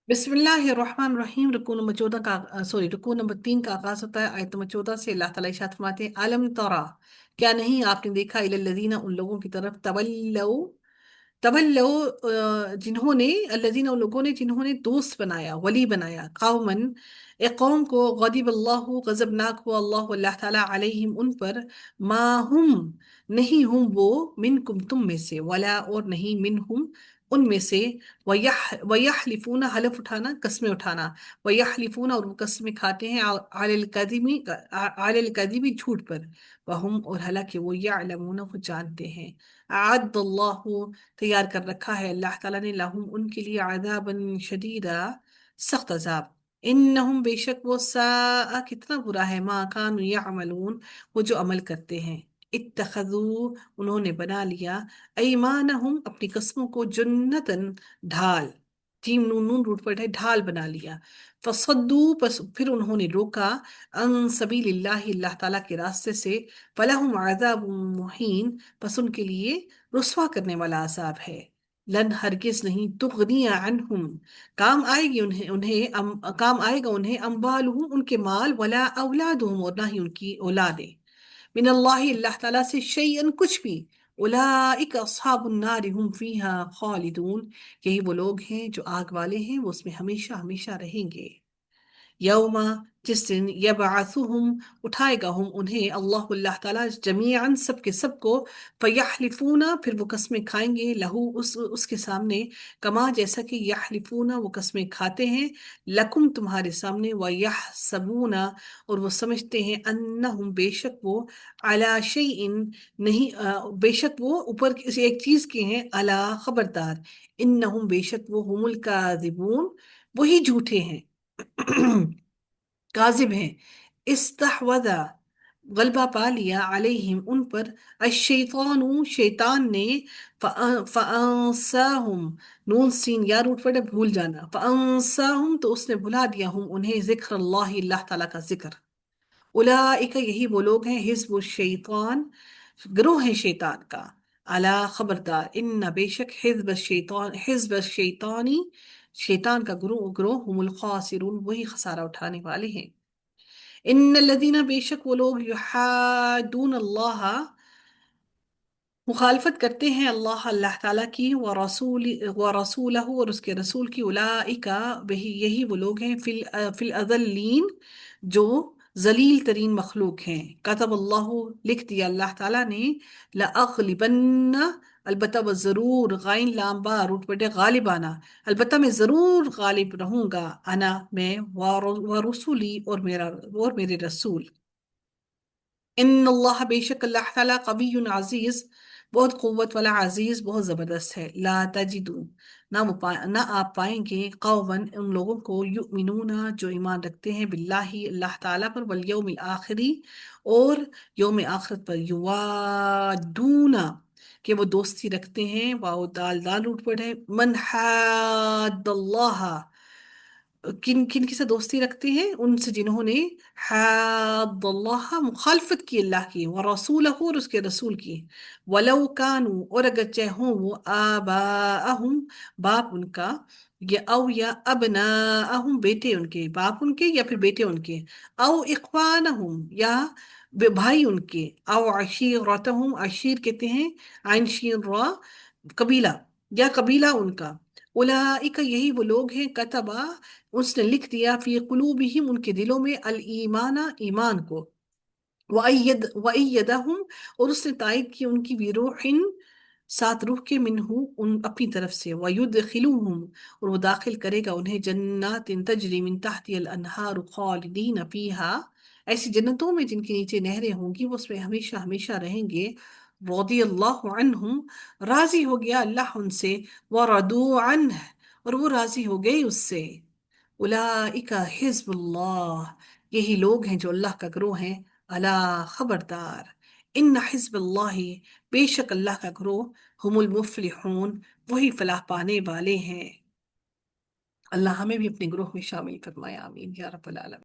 बिस्मिल्लाहिर्रहमानिर्रहीम। रुकू नंबर 3 का आगाज होता है आयत नंबर 14 से। अल्लाह ताला इरशाद फरमाते हैं, अलम तरा, क्या नहीं आपने देखा, इलल्लज़ीना, उन लोगों की तरफ, तवल्लौ, तवल्लो, जिन्होंने, अल्लज़ीना, उन लोगों ने जिन्होंने दोस्त बनाया, वली बनाया, कौमन, एक कौम को, गदिब अल्लाहु, गजबनाक हुआ अल्लाह, अल्लाह ताला, अलैहिम, उन पर, माहुम, नहीं हूँ वो, मिनकुम, तुम में से, वला, और नहीं, मिनहुम, उनमें से, वयहलिफूना, हलफ उठाना, कस्में उठाना, वयहलिफूना, और वो कस्में खाते हैं, अलल कदिबी, झूठ पर, वहुम, और हालांकि वो यअलमूना, वो जानते हैं, अअद्दल्लाहु, तैयार कर रखा है अल्लाह ताला ने, लहुम, उनके लिए, अज़ाबन शदीदा, सख्त अजाब, इन्नहुम, बेशक वो, साआ, कितना बुरा है, मा कानू यअमलून, वो जो अमल करते हैं, इत्तखज़ू, उन्होंने बना लिया, अयमानहुम, अपनी कस्मों को, जुन्नतन, ढाल, जीम नून नून रूट पर है, ढाल बना लिया, फसद्दू, बस फिर उन्होंने रोका, अन सबीलिल्लाहि, अल्लाह ताला के रास्ते से, फलहुम अज़ाबुम मुहीन, बस उनके लिए रुस्वा करने वाला अजाब है, लन, हरगिज नहीं, तुगनी अनहुम, काम आएगी उन्हें उन्हें काम आएगा उन्हें, अम्बालुहुम, उनके माल, वला औलादुहुम, और ना ही उनकी औलादें, मिनल्लाहि, अल्लाह ताला से, शैअन, कुछ भी, उलाइक अस्हाबुन नार, हुम फीहा खालिदून, यही वो लोग हैं जो आग वाले हैं, वो उसमें हमेशा हमेशा रहेंगे, यौमा, जिस दिन, यबअसुहुम, उठाएगा हम उन्हें, अल्लाह ताला, जमीअन, सब के सब को, फयहलिफूना, फिर वो कस्में खाएंगे, लहू, उसके सामने, कमा, जैसा कि, यहलिफूना, वो कस्में खाते हैं, लकुम, तुम्हारे सामने, व यहसबूना, और वो समझते हैं, अन्नहुम, बेशक वो, अला शैइन, नहीं, बेशक वो ऊपर किसी एक चीज के हैं, अला, खबरदार, इन्नहुम, बेशक वो, हुमुल काज़िबून, वही झूठे हैं, काजिब हैं, इस्तहवदा, गलबा पा लिया, अलैहिम, उन पर, अशैतानु, शैतान ने, फअंसाहुम, नून सीन या रूट पर भूल जाना, फअंसाहुम, तो उसने भुला दिया, हम उन्हें, जिक्र अल्लाह, अल्लाह ताला का जिक्र, उलाइका, यही वो लोग हैं, हिजबुल शैतान, ग्रोह है शैतान का, अला, खबरदार, इन्न, बेशक, हिजब शैतानी, शैतान का ग्रोह ग्रोह, हुमुल खासिरून, वही खसारा उठाने वाले हैं, इन लदीना, बेशक वो लोग, युहादून अल्लाह, मुखालफत करते हैं अल्लाह, अल्लाह ताला की, व रसूलहू, और उसके रसूल की, उलाइका, वही यही वो लोग हैं, फिल अज़ल्लीन, जो जलील तरीन मखलूक हैं, कतब अल्लाह, लिख दिया अल्लाह ताला ने, लअग़लिबन्ना, अलबत्ता व जरूर, गाइन लाम्बा रूट पटे, गालिबाना, अलबत्ता मैं जरूर गालिब रहूंगा, अना, मैं, व रसूली, और मेरे रसूल, इन अल्लाह, बेशक अल्लाह ताला, कवियुन, अजीज, बहुत कुव्वत वाला, अजीज, बहुत जबरदस्त है, ला तजिदू, ना आप पाएंगे, कौमन, उन लोगों को, युमिनूना, जो ईमान रखते हैं, बिल्लाही, अल्लाह ताला पर, वल यौमिल आखिरी, और यौम आखिरत पर, युवादूना, कि वो दोस्ती रखते हैं, वाओ दाल दाल उठ पड़े, मन हादल्लाह, किन किन के साथ दोस्ती रखते हैं, उनसे जिन्होंने, हादल्लाह, मुखालफत की अल्लाह की, व रसूलहू, और उसके रसूल की, वलौ कानू, और अगर चाहे हों वो, आबाअहुम, बाप उनका, या अबनाअहुम, बेटे उनके, बाप उनके या फिर बेटे उनके, औ इख्वानहुम, या भाई उनके, औ अशीरतहुम, अशीर कहते हैं, आइन शीन रा, कबीला, या कबीला उनका, उलाइका, यही वो लोग हैं, कतबा, उसने लिख दिया, फी कुलूबिहिम, उनके दिलों में, अल ईमाना, ईमान को, वअय्यदहुम, और उसने तायद की उनकी, बिरूहिन, सात रूह के, मिनहू, उन अपनी तरफ से, वयुदखिलुहुम, और वो दाखिल करेगा उन्हें, जन्नातिन तजरी मिन तहतिहल अनहार, खालिदीन फीहा, ऐसी जन्नतों में जिनके नीचे नहरें होंगी, वो उसमें हमेशा हमेशा रहेंगे, रदी अल्लाह अन्हुम, राजी हो गया अल्लाह उनसे, व रदू अन्ह, और वो राजी हो गए उससे, उलाइका हिजबुल्लाह, यही लोग हैं जो अल्लाह का ग्रोह हैं, अला, खबरदार, इन हिजबुल्लाहि, बेशक अल्लाह का ग्रोह, हुमुल मुफलिहून, वही फलाह पाने वाले हैं, अल्लाह हमें भी अपने ग्रोह में शामिल फरमाए, आमीन या रब्बल आलमीन।